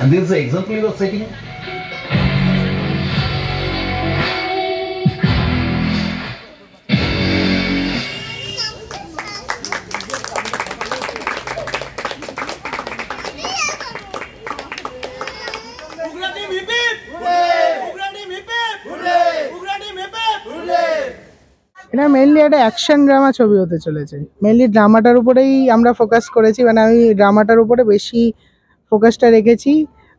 And this is exactly the setting. এটা mainly একটা action drama ছবি হতে চলেছে। মেইনলি ড্রামাটার উপরেই আমরা ফোকাস করেছি, মানে আমি ড্রামাটার উপরে বেশি ফোকাসটা রেখেছি,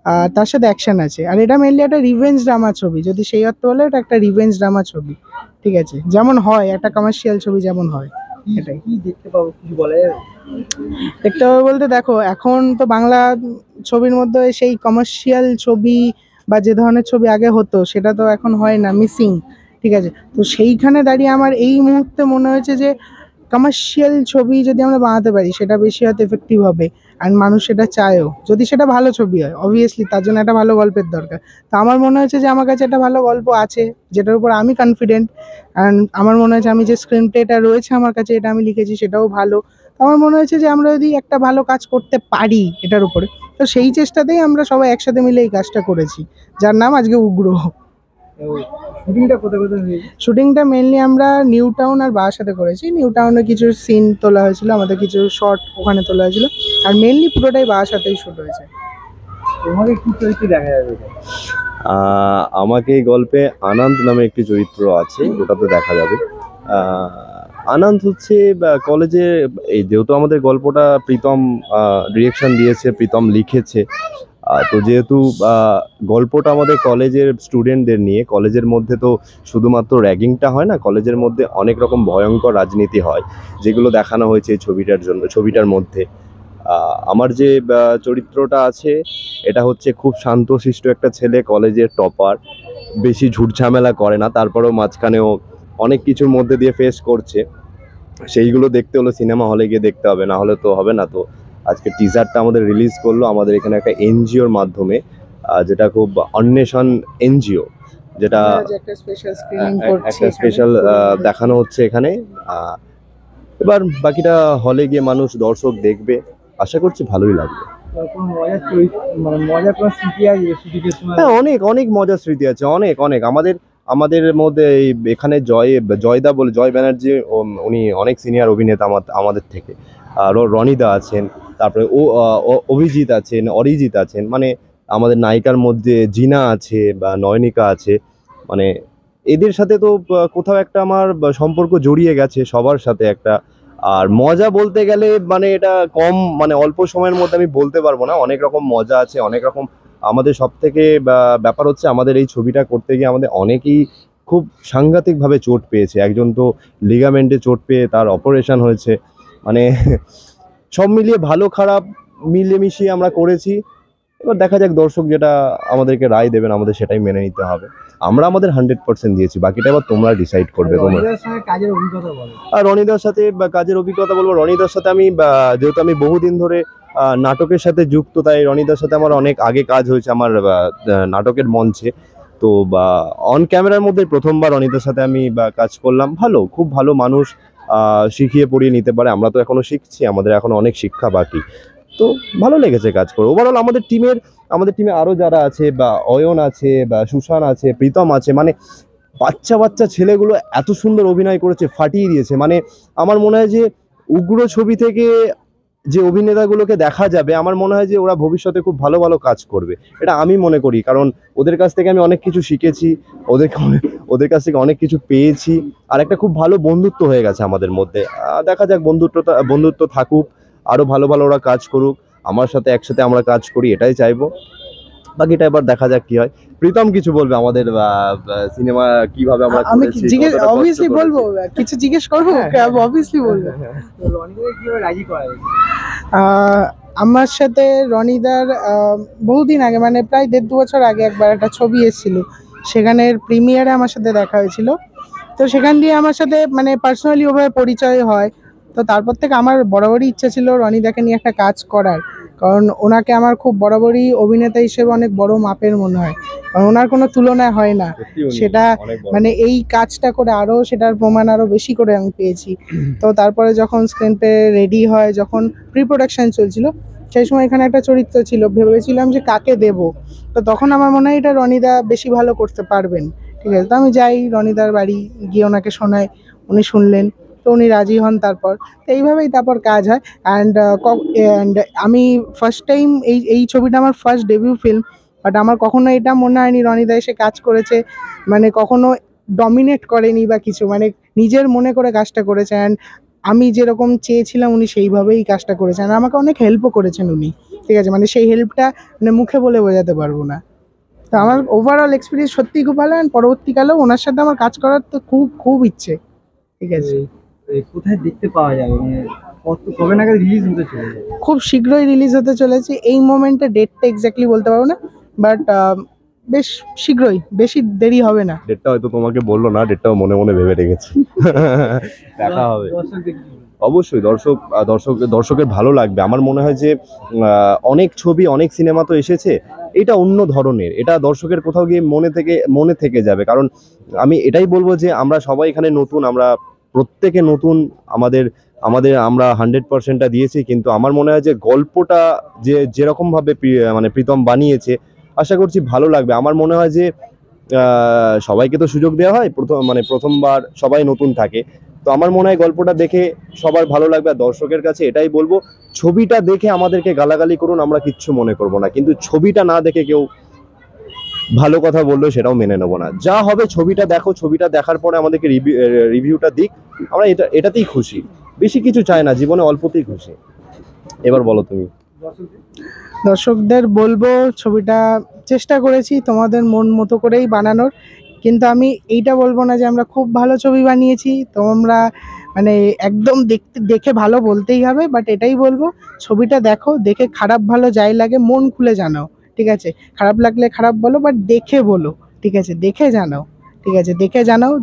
আর তার সাথে অ্যাকশন আছে। আর এটা মেইনলি একটা রিভেঞ্জ ড্রামা ছবি, যদি সেই অর্থ বলে এটা একটা রিভেঞ্জ ড্রামা ছবি, ঠিক আছে, যেমন হয় একটা কমার্শিয়াল ছবি যেমন হয়। এটাই কি দেখতে পাবো, কিছু বলে? দেখতে হবে বলতে দেখো, এখন তো বাংলা ছবির মধ্যে সেই কমার্শিয়াল ছবি বা যে ধরনের ছবি আগে হতো সেটা তো এখন হয় না, মিসিং, ঠিক আছে। তো সেইখানে দাঁড়িয়ে আমার এই মুহূর্তে মনে হয়েছে যে কমার্শিয়াল ছবি যদি আমরা বানাতে পারি সেটা বেশি হয়তো এফেক্টিভ হবে, আর মানুষ সেটা চায়ও, যদি সেটা ভালো ছবি হয়। অবভিয়াসলি তার জন্য একটা ভালো গল্পের দরকার। তো আমার মনে হয়েছে যে আমার কাছে একটা ভালো গল্প আছে যেটার উপর আমি কনফিডেন্ট, অ্যান্ড আমার মনে হয়েছে আমি যে স্ক্রিন প্লেটা রয়েছে আমার কাছে, এটা আমি লিখেছি সেটাও ভালো। তো আমার মনে হয়েছে যে আমরা যদি একটা ভালো কাজ করতে পারি এটার উপরে, তো সেই চেষ্টাতেই আমরা সবাই একসাথে মিলে এই কাজটা করেছি, যার নাম আজকে উগ্র। শুটিংটা কোথায় কোথায় হয়েছে? শুটিংটা মেনলি আমরা নিউ টাউন আর বারাসাতে করেছি। নিউ টাউনে কিছু সিন তোলা হয়েছিল, আমাদের কিছু শর্ট ওখানে তোলা হয়েছিল, আর মেনলি পুরোটাই বারাসাতেই শুট হয়েছে। তোমাকে কি চরিত্র দেখা যাবে? আমাকে এই গল্পে আনন্দ নামে একটি চরিত্র আছে, ওটাতে দেখা যাবে। আনন্দ হচ্ছে কলেজে, এই যেহেতু আমাদের গল্পটা প্রীতম ডিরেকশন দিয়েছে, প্রীতম লিখেছে, তো যেহেতু গল্পটা আমাদের কলেজের স্টুডেন্টদের নিয়ে, কলেজের মধ্যে তো শুধুমাত্র র্যাগিংটা হয় না, কলেজের মধ্যে অনেক রকম ভয়ঙ্কর রাজনীতি হয়, যেগুলো দেখানো হয়েছে এই ছবিটার মধ্যে। আমার যে চরিত্রটা আছে এটা হচ্ছে খুব শান্তশিষ্ট একটা ছেলে, কলেজের টপার, বেশি ঝুটঝামেলা করে না, তারপরেও মাঝখানেও অনেক কিছুর মধ্যে দিয়ে ফেস করছে। সেইগুলো দেখতে হলে সিনেমা হলে গিয়ে দেখতে হবে, না হলে তো হবে না। তো আজকে টিজারটা আমাদের রিলিজ করলো আমাদের এখানে একটা এনজিওর মাধ্যমে, যেটা খুব অন্বেষণ এনজিও, যেটা একটা স্পেশাল দেখানো হচ্ছে এখানে। এবার বাকিটা হলে গিয়ে মানুষ দর্শক দেখবে, আশা করছি ভালোই লাগবে। হ্যাঁ, অনেক অনেক মজার স্মৃতি আছে, অনেক অনেক। আমাদের মধ্যে এখানে জয়দা বলে, জয় ব্যানার্জি, উনি অনেক সিনিয়র অভিনেতা আমাদের থেকে। আর রনিদা আছেন, তারপরে অভিজিৎ আছেন, অরিজিৎ আছেন, মানে আমাদের নায়িকার মধ্যে জিনা আছে বা নয়নিকা আছে, মানে এদের সাথে তো কোথাও একটা আমার সম্পর্ক জড়িয়ে গেছে সবার সাথে একটা। আর মজা বলতে গেলে মানে এটা কম, মানে অল্প সময়ের মধ্যে আমি বলতে পারবো না, অনেক রকম মজা আছে, অনেক রকম। আমাদের সব থেকে ব্যাপার হচ্ছে আমাদের এই ছবিটা করতে গিয়ে আমাদের অনেকেই খুব সাংঘাতিকভাবে চোট পেয়েছে। একজন তো লিগামেন্টে চোট পেয়ে তার অপারেশন হয়েছে, মানে সব মিলিয়ে ভালো খারাপ মিলেমিশিয়ে আমরা করেছি। এবার দেখা যাক দর্শক যেটা আমাদেরকে রায় দেবেন, আমাদের সেটাই মেনে নিতে হবে। আমরা আমাদের 100% দিয়েছি, বাকিটা এবার তোমরা ডিসাইড করবে। আর রনিদার সাথে কাজের অভিজ্ঞতা বলবো, রনিদার সাথে আমি যেহেতু আমি বহুদিন ধরে নাটকের সাথে যুক্ত, তাই রনিদার সাথে আমার অনেক আগে কাজ হয়েছে আমার নাটকের মঞ্চে। তো অন ক্যামেরার মধ্যে প্রথমবার রনিদার সাথে আমি কাজ করলাম। ভালো, খুব ভালো মানুষ, শিখিয়ে পড়িয়ে নিতে পারে। আমরা তো এখনো শিখছি, আমাদের এখনো অনেক শিক্ষা বাকি। তো ভালো লেগেছে কাজ করে। ওভারঅল আমাদের টিমে আরও যারা আছে, বা অয়ন আছে, বা সুশান আছে, প্রীতম আছে, মানে বাচ্চা ছেলেগুলো এত সুন্দর অভিনয় করেছে, ফাটিয়ে দিয়েছে। মানে আমার মনে হয় যে উগ্র ছবি থেকে যে অভিনেতাগুলোকে দেখা যাবে, আমার মনে হয় যে ওরা ভবিষ্যতে খুব ভালো ভালো কাজ করবে, এটা আমি মনে করি। কারণ ওদের কাছ থেকে আমি অনেক কিছু শিখেছি, ওদের কাছ থেকে অনেক কিছু পেয়েছি, আর একটা খুব ভালো বন্ধুত্ব হয়ে গেছে আমাদের মধ্যে। দেখা যাক, বন্ধুত্ব থাকুক, আরো ভালো ভালো ওরা কাজ করুক, আমার সাথে একসাথে আমরা কাজ করি, এটাই চাইবো। বাকিটা এবার দেখা যাক কি হয়। প্রীতম কিছু বলবে আমাদের সিনেমা কিভাবে আমরা আমি অবভিয়াসলি বলবো, কিছু জিজ্ঞেস করবো, অবভিয়াসলি বলবো। আমার সাথে রনিদার বহুদিন আগে, মানে প্রায় 1.5-2 বছর আগে একবার একটা ছবি এসেছিল, সেখানের প্রিমিয়ারে আমার সাথে দেখা হয়েছিল। তো সেখান দিয়ে আমার সাথে মানে পার্সোনালি ওভাবে পরিচয় হয়। তো তারপর থেকে আমার বরাবরই ইচ্ছা ছিল রনিদাকে নিয়ে একটা কাজ করার, কারণ ওনাকে আমার খুব বরাবরই অভিনেতা হিসেবে অনেক বড় মাপের মনে হয়, কারণ ওনার কোনো তুলনায় হয় না। সেটা মানে এই কাজটা করে আরও সেটার প্রমাণ আরও বেশি করে আমি পেয়েছি। তো তারপরে যখন স্ক্রিন প্লে রেডি হয়, যখন প্রি প্রোডাকশন চলছিল, সেই সময় এখানে একটা চরিত্র ছিল, ভেবেছিলাম যে কাকে দেব। তো তখন আমার মনে হয় এটা রনিদা বেশি ভালো করতে পারবেন। ঠিক আছে, তো আমি যাই রনিদার বাড়ি, গিয়ে ওনাকে শোনাই, উনি শুনলেন, তো উনি রাজি হন। তারপর তো এইভাবেই তারপর কাজ হয়। অ্যান্ড আমি ফার্স্ট টাইম এই ছবিটা আমার ফার্স্ট ডেবিউ ফিল্ম, বাট আমার কখনো এটা মনে হয়নি রনিদা এসে কাজ করেছে, মানে কখনো ডমিনেট করেনি বা কিছু, মানে নিজের মনে করে কাজটা করেছে। অ্যান্ড আমি যেরকম চেয়েছিলাম উনি সেইভাবেই কাজটা করেছেন, আর আমাকে অনেক হেল্পও করেছেন উনি। ঠিক আছে, মানে সেই হেল্পটা মানে মুখে বলে বোঝাতে পারবো না। তো আমার ওভারঅল এক্সপিরিয়েন্স সত্যিই খুব ভালো, অ্যান্ড পরবর্তীকালেও ওনার সাথে আমার কাজ করার তো খুব খুব ইচ্ছে। ঠিক আছে, কোথায় দেখতে পাওয়া যাবে, মানে কবে নাগাদ রিলিজ হতে চলেছে? খুব শীঘ্রই রিলিজ হতে চলেছে। এই মোমেন্টে ডেটটা এক্স্যাক্টলি বলতে পারবো না, বাট বেশ শীঘ্রই, বেশি দেরি হবে না। ডেটটা হয়তো তোমাকে বললো না, ডেটটাও মনে মনে ভেবে রেখেছি। দেখা হবে দর্শকদের কি বলবে? অবশ্যই। দর্শকের ভালো লাগবে। আমার মনে হয় যে অনেক ছবি, অনেক সিনেমা তো এসেছে, এটা অন্য ধরনের, এটা দর্শকের কোথাও গিয়ে মনে থেকে যাবে। কারণ আমি এটাই বলবো যে আমরা সবাই এখানে নতুন, আমরা প্রত্যেকে নতুন, আমাদের আমাদের আমরা 100%টা দিয়েছি, কিন্তু আমার মনে হয় যে গল্পটা যেরকমভাবে মানে প্রীতম বানিয়েছে, আশা করছি ভালো লাগবে। আমার মনে হয় যে সবাইকে তো সুযোগ দেওয়া হয়, প্রথমবার সবাই নতুন থাকে, তো আমার মনে হয় গল্পটা দেখে সবার ভালো লাগবে। আর দর্শকের কাছে এটাই বলবো, ছবিটা দেখে আমাদেরকে গালাগালি করুন, আমরা কিচ্ছু মনে করব না, কিন্তু ছবিটা না দেখে কেউ ভালো কথা বললো সেটাও মেনে নেবো না। যা হবে ছবিটা দেখো, ছবিটা দেখার পরে আমাদেরকে রিভিউটা দিক, আমরা এটাতেই খুশি, বেশি কিছু চাই না জীবনে, অল্পতেই খুশি। এবার বলো তুমি। দর্শকদের বলবো, ছবিটা চেষ্টা করেছি তোমাদের মন মতো করেই বানানোর, কিন্তু আমি এইটা বলবো না যে আমরা খুব ভালো ছবি বানিয়েছি, তোমরা মানে একদম দেখে ভালো বলতেই হবে। বাট এটাই বলবো, ছবিটা দেখো, দেখে খারাপ ভালো যাই লাগে মন খুলে জানাও। ঠিক আছে, খারাপ লাগলে খারাপ বলো, বাট দেখে বলো। ঠিক আছে, দেখে জানাও। ঠিক আছে, দেখে জানাও,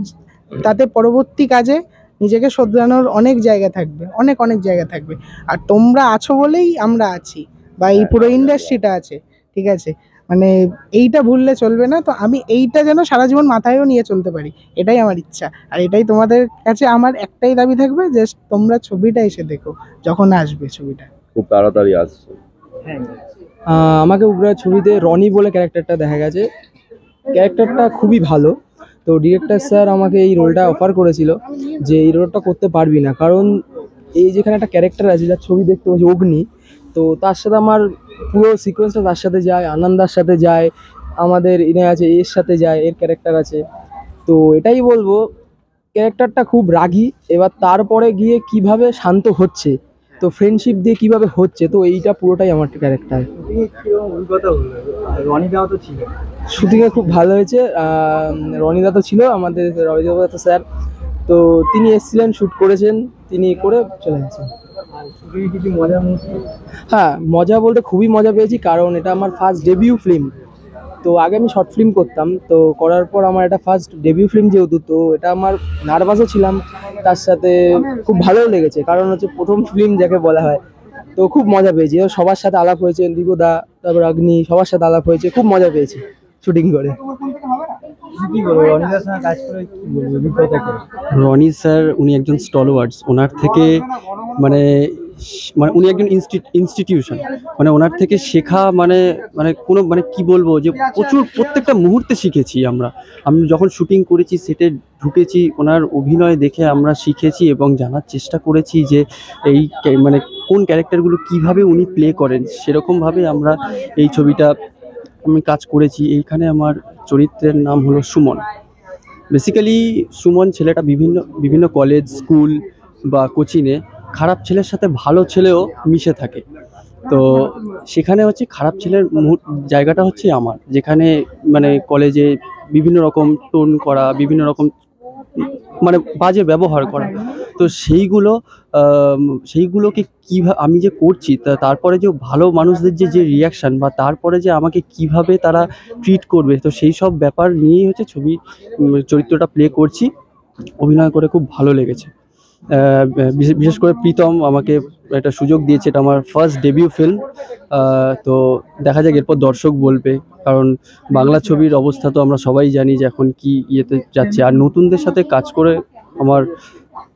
তাতে পরবর্তী কাজে নিজেকে শোধরানোর অনেক জায়গা থাকবে, অনেক অনেক জায়গা থাকবে। আর তোমরা আছো বলেই আমরা আছি, বা এই পুরো ইন্ডাস্ট্রিটা আছে। ঠিক আছে, মানে এইটা ভুললে চলবে না। তো আমি এইটা যেন সারা জীবন মাথায়ও নিয়ে চলতে পারি, এটাই আমার ইচ্ছা। আর এটাই তোমাদের কাছে আমার একটাই দাবি থাকবে, যে তোমরা ছবিটা এসে দেখো যখন আসবে ছবিটা। খুব তাড়াতাড়ি আসছে। হ্যাঁ, আমাকে উগ্রা ছবিতে রনি বলে ক্যারেক্টারটা দেখা গেছে, ক্যারেক্টারটা খুবই ভালো। তো ডিরেক্টর স্যার আমাকে এই রোলটা অফার করেছিল যে এই রোলটা করতে পারবি না, কারণ এই যেখানে একটা ক্যারেক্টার আছে যার ছবি দেখতে পাচ্ছি অগ্নি, তো তার সাথে আমার পুরো সিকোয়েন্সটা তার সাথে যায়, আনন্দার সাথে যায়, আমাদের ইনে আছে এর সাথে যায়, এর ক্যারেক্টার আছে। তো এটাই বলবো, ক্যারেক্টারটা খুব রাগী, এবার তারপরে গিয়ে কিভাবে শান্ত হচ্ছে, তো ফ্রেন্ডশিপ দিয়ে কিভাবে হচ্ছে, তো এইটা পুরোটাই আমার ক্যারেক্টার। কিরকম অভিজ্ঞতা হলো? রনিদাও তো ছিল। শুটিংয়ে খুব ভালো হয়েছে। রনিদা তো ছিল আমাদের, রবিদা স্যার, তো তিনি এসেছিলেন, শ্যুট করেছেন, তিনি করে চলে গেছেন। আর শুটিংয়ে কিছু মজার মুহূর্ত? হ্যাঁ, মজা বলতে খুবই মজা পেয়েছি, কারণ এটা আমার ফার্স্ট ডেবিউ ফিল্ম। তো আগে আমি শর্ট ফিল্ম করতাম, তো করার পর আমার এটা ফার্স্ট ডেবিউ ফিল্ম যেহেতু, তো এটা আমার নার্ভাসও ছিলাম, তার সাথে খুব ভালোও লেগেছে, কারণ হচ্ছে প্রথম ফিল্ম যাকে বলা হয়। তো খুব মজা পেয়েছি, সবার সাথে আলাপ হয়েছে, দিগুদা, তারপর অগ্নি, সবার সাথে আলাপ হয়েছে, খুব মজা পেয়েছি শুটিং করে। কি বলবো রনিদার সঙ্গে কাজ করে, কি বলবো অভিজ্ঞতা করে? রনি স্যার উনি একজন স্টলওয়ার্ডস, ওনার থেকে মানে মানে উনি একজন ইনস্টিটিউশন, মানে ওনার থেকে শেখা মানে মানে কোনো মানে কি বলবো, যে প্রত্যেকটা মুহূর্তে শিখেছি আমরা। আমি যখন শুটিং করেছি, সেটে ঢুকেছি, ওনার অভিনয় দেখে আমরা শিখেছি এবং জানার চেষ্টা করেছি যে এই মানে কোন ক্যারেক্টারগুলো কিভাবে উনি প্লে করেন, সেরকমভাবে আমরা এই ছবিটা আমি কাজ করেছি। এইখানে আমার চরিত্রের নাম হলো সুমন। বেসিক্যালি সুমন ছেলেটা বিভিন্ন কলেজ, স্কুল বা কোচিংয়ে খারাপ ছেলের সাথে ভালো ছেলেও মিশে থাকে। তো সেখানে হচ্ছে খারাপ ছেলের জায়গাটা হচ্ছে আমার, যেখানে মানে কলেজে বিভিন্ন রকম টোন করা, বিভিন্ন রকম মানে বাজে ব্যবহার করা, তো সেইগুলোকে কীভাবে আমি যে করছি, তারপরে যে ভালো মানুষদের যে রিয়াকশান, বা তারপরে যে আমাকে কিভাবে তারা ট্রিট করবে, তো সেই সব ব্যাপার নিয়েই হচ্ছে চরিত্রটা প্লে করছি। অভিনয় করে খুব ভালো লেগেছে। বিশেষ করে প্রীতম আমাকে একটা সুযোগ দিয়েছে, এটা আমার ফার্স্ট ডেবিউ ফিল্ম। তো দেখা যাক এরপর দর্শক বলবে, কারণ বাংলা ছবির অবস্থা তো আমরা সবাই জানি যে এখন কি ইয়েতে যাচ্ছে। আর নতুনদের সাথে কাজ করে আমার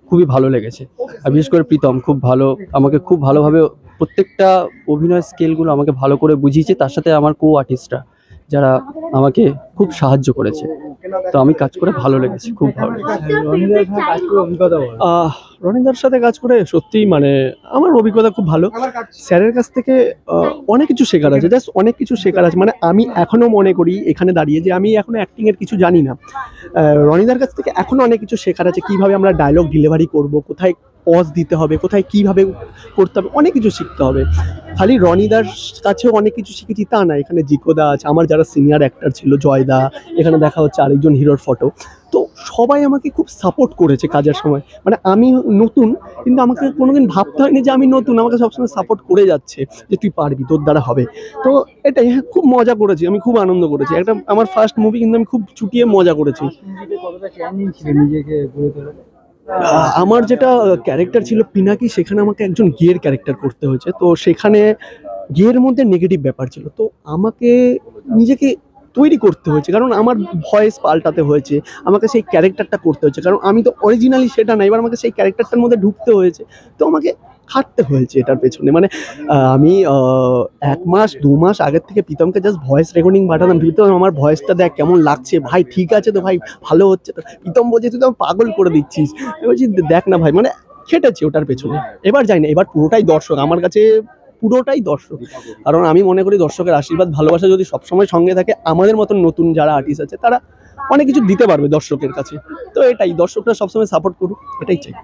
খুবই ভালো লেগেছে, আর বিশেষ করে প্রীতম খুব ভালো, আমাকে খুব ভালোভাবে প্রত্যেকটা অভিনয় স্কেলগুলো আমাকে ভালো করে বুঝিয়েছে, তার সাথে আমার কো আর্টিস্টরা যারা আমাকে খুব সাহায্য করেছে। তো আমি কাজ করে ভালো লেগেছে, খুব ভালো লেগেছে। রনিদার সঙ্গে কাজ করে অভিজ্ঞতা বলো। রনিদার সাথে কাজ করে সত্যিই মানে আমার অভিজ্ঞতা খুব ভালো। স্যারের কাছ থেকে অনেক কিছু শেখার আছে, জাস্ট অনেক কিছু শেখার আছে। মানে আমি এখনও মনে করি এখানে দাঁড়িয়ে যে আমি এখনো অ্যাক্টিংয়ের কিছু জানি না। রনিদার কাছ থেকে এখনও অনেক কিছু শেখার আছে, কীভাবে আমরা ডায়লগ ডেলিভারি করব, কোথায় পজ দিতে হবে, কোথায় কীভাবে করতে হবে, অনেক কিছু শিখতে হবে। খালি রনিদার কাছেও অনেক কিছু শিখেছি তা না, এখানে জিকোদা আছে, আমার যারা সিনিয়র অ্যাক্টর ছিল, জয়দা, এখানে দেখা হচ্ছে আরেকজন হিরোর ফটো। তো সবাই আমাকে খুব সাপোর্ট করেছে কাজের সময়। মানে আমি নতুন, কিন্তু আমাকে কোনোদিন ভাবতে হয়নি যে আমি নতুন, আমাকে সবসময় সাপোর্ট করে যাচ্ছে যে তুই পারবি, তোর দ্বারা হবে। তো এটাই, হ্যাঁ, খুব মজা করেছি, আমি খুব আনন্দ করেছি। একটা আমার ফার্স্ট মুভি, কিন্তু আমি খুব চুটিয়ে মজা করেছি। কতটা চ্যালেঞ্জিং ছিল নিজেকে গড়ে তোলা? আমার যেটা ক্যারেক্টার ছিল পিনাকি, সেখানে আমাকে একজন গের ক্যারেক্টার করতে হয়েছে। তো সেখানে গের মধ্যে নেগেটিভ ব্যাপার ছিল, তো আমাকে নিজেকে তৈরি করতে হয়েছে, কারণ আমার ভয়েস পাল্টাতে হয়েছে, আমাকে সেই ক্যারেক্টারটা করতে হয়েছে, কারণ আমি তো অরিজিনালি সেটা না, এবার আমাকে সেই ক্যারেক্টারটার মধ্যে ঢুকতে হয়েছে। তো আমাকে খাটতে হয়েছে এটার পেছনে। মানে আমি 1 মাস 2 মাস আগের থেকে প্রীতমকে জাস্ট ভয়েস রেকর্ডিং পাঠালাম, প্রীতম আমার ভয়েসটা দেখ কেমন লাগছে ভাই, ঠিক আছে তো ভাই, ভালো হচ্ছে তো। প্রীতম বলছে তুই তো পাগল করে দিচ্ছিস। আমি বলছি দেখ না ভাই, মানে খেটেছে ওটার পেছনে। এবার যাই না, এবার পুরোটাই দর্শক আমার কাছে, পুরোটাই দর্শক। কারণ আমি মনে করি দর্শকের আশীর্বাদ ভালোবাসা যদি সবসময় সঙ্গে থাকে, আমাদের মতন নতুন যারা আর্টিস্ট আছে তারা অনেক কিছু দিতে পারবে দর্শকের কাছে। তো এটাই, দর্শকরা সবসময় সাপোর্ট করুক, এটাই চাই।